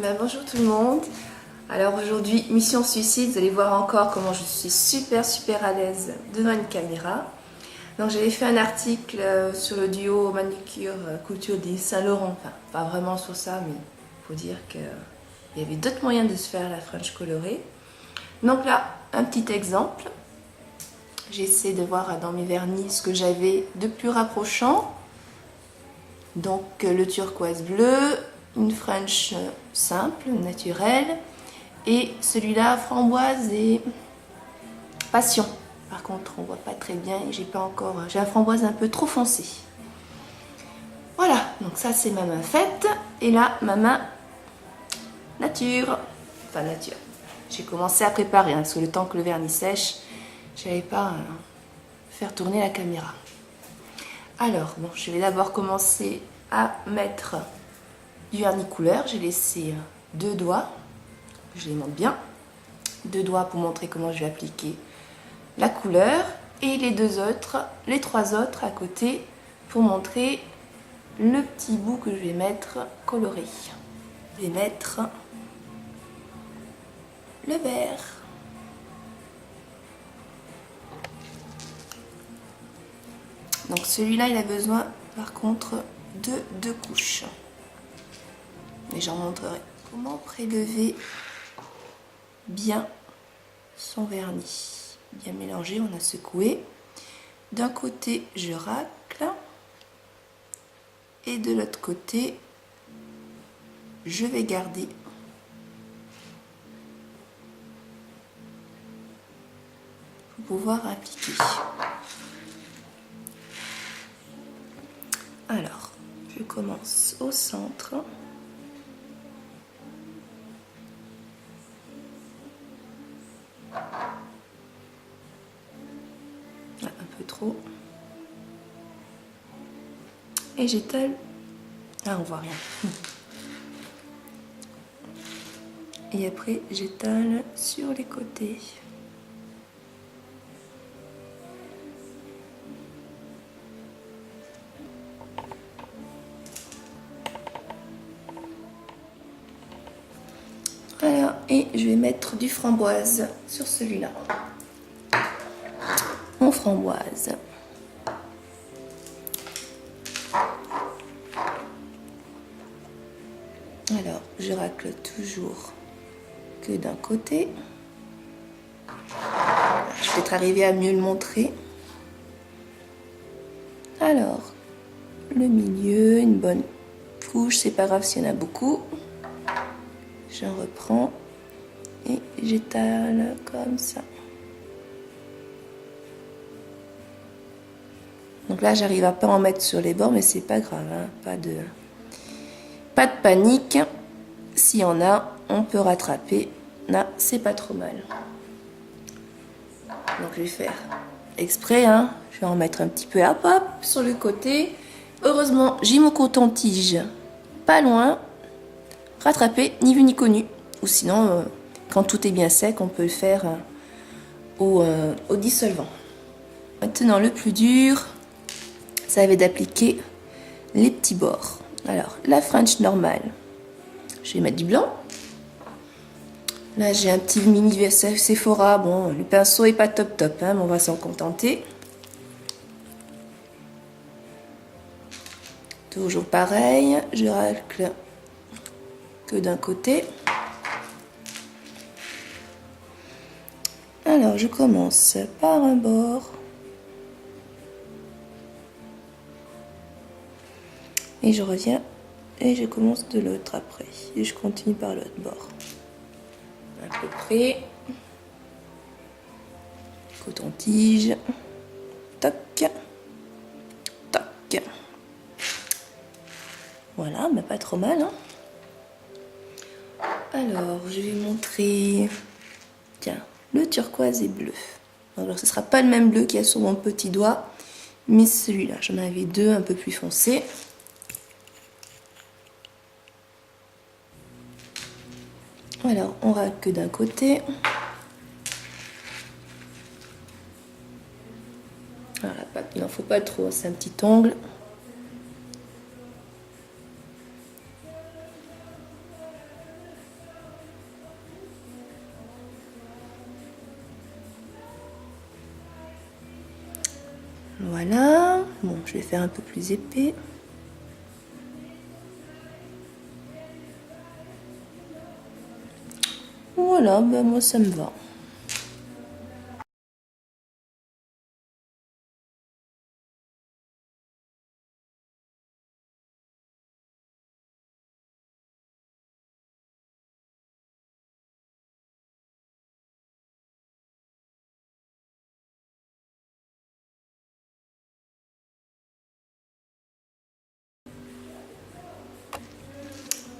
Bonjour tout le monde. Alors aujourd'hui, mission suicide, vous allez voir encore comment je suis super à l'aise devant une caméra. Donc j'avais fait un article sur le duo manicure couture d'Yves Saint Laurent, enfin pas vraiment sur ça, mais il faut dire qu'il y avait d'autres moyens de se faire la French colorée. Donc là, un petit exemple. J'essaie de voir dans mes vernis ce que j'avais de plus rapprochant. Donc le turquoise bleu, une French simple, naturelle, et celui-là framboise et passion. Par contre on voit pas très bien et j'ai un framboise un peu trop foncé. Voilà, donc ça c'est ma main faite, et là ma main nature, enfin nature. J'ai commencé à préparer, parce que le temps que le vernis sèche, je n'allais pas faire tourner la caméra. Alors, bon, je vais d'abord commencer à mettre du vernis couleur. J'ai laissé 2 doigts, je les monte bien. 2 doigts pour montrer comment je vais appliquer la couleur. Et les 3 autres à côté pour montrer le petit bout que je vais mettre coloré. Je vais mettre le vert. Donc celui-là, il a besoin par contre de 2 couches. Mais j'en montrerai comment prélever bien son vernis. Bien mélangé, on a secoué. D'un côté, je racle. Et de l'autre côté, je vais garder. Pour pouvoir appliquer. Alors, je commence au centre. Un peu trop. Et j'étale. Ah, on voit rien. Et après, j'étale sur les côtés. Voilà, et je vais mettre du framboise sur celui-là. En framboise. Alors, je racle toujours que d'un côté. Je vais peut-être arriver à mieux le montrer. Alors, le milieu, une bonne couche, c'est pas grave s'il y en a beaucoup. J'en reprends et j'étale comme ça. Donc là, j'arrive à pas en mettre sur les bords, mais c'est pas grave, hein. Pas de panique. S'il y en a, on peut rattraper. Là, c'est pas trop mal. Donc je vais faire exprès, hein. Je vais en mettre un petit peu hop sur le côté. Heureusement, j'ai mon coton-tige pas loin. Rattraper, ni vu ni connu. Ou sinon, quand tout est bien sec, on peut le faire au dissolvant. Maintenant, le plus dur, ça va être d'appliquer les petits bords. Alors, la French normale, je vais mettre du blanc. Là, j'ai un petit mini Sephora. Bon, le pinceau est pas top, hein, mais on va s'en contenter. Toujours pareil, je racle que d'un côté. Alors, je commence par un bord. Et je reviens et je commence de l'autre après. Et je continue par l'autre bord. À peu près. Coton-tige. Toc. Toc. Voilà, mais pas trop mal, hein. Alors, je vais montrer, tiens, le turquoise et bleu. Alors, ce ne sera pas le même bleu qu'il y a sur mon petit doigt, mais celui-là, j'en avais 2 un peu plus foncés. Alors, on racle que d'un côté. Voilà, il n'en faut pas trop, c'est un petit ongle. Voilà. Bon, je vais faire un peu plus épais. Voilà, ben moi ça me va.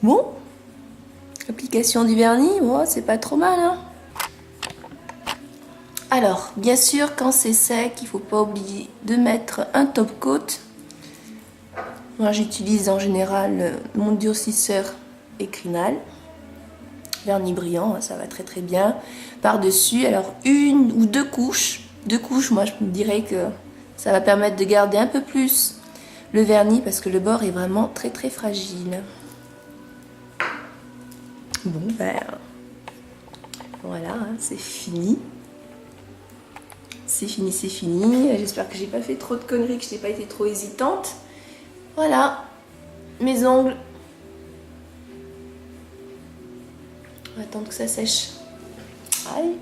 Bon, application du vernis, oh, c'est pas trop mal, hein. Alors, bien sûr, quand c'est sec, il ne faut pas oublier de mettre un top coat. Moi, j'utilise en général mon durcisseur Ecrinal. Vernis brillant, ça va très très bien. Par-dessus, alors une ou deux couches. Deux couches, moi je me dirais que ça va permettre de garder un peu plus le vernis parce que le bord est vraiment très très fragile. Bon, ben voilà, hein, c'est fini. C'est fini, c'est fini. J'espère que j'ai pas fait trop de conneries, que je n'ai pas été trop hésitante. Voilà, mes ongles. On va attendre que ça sèche. Allez.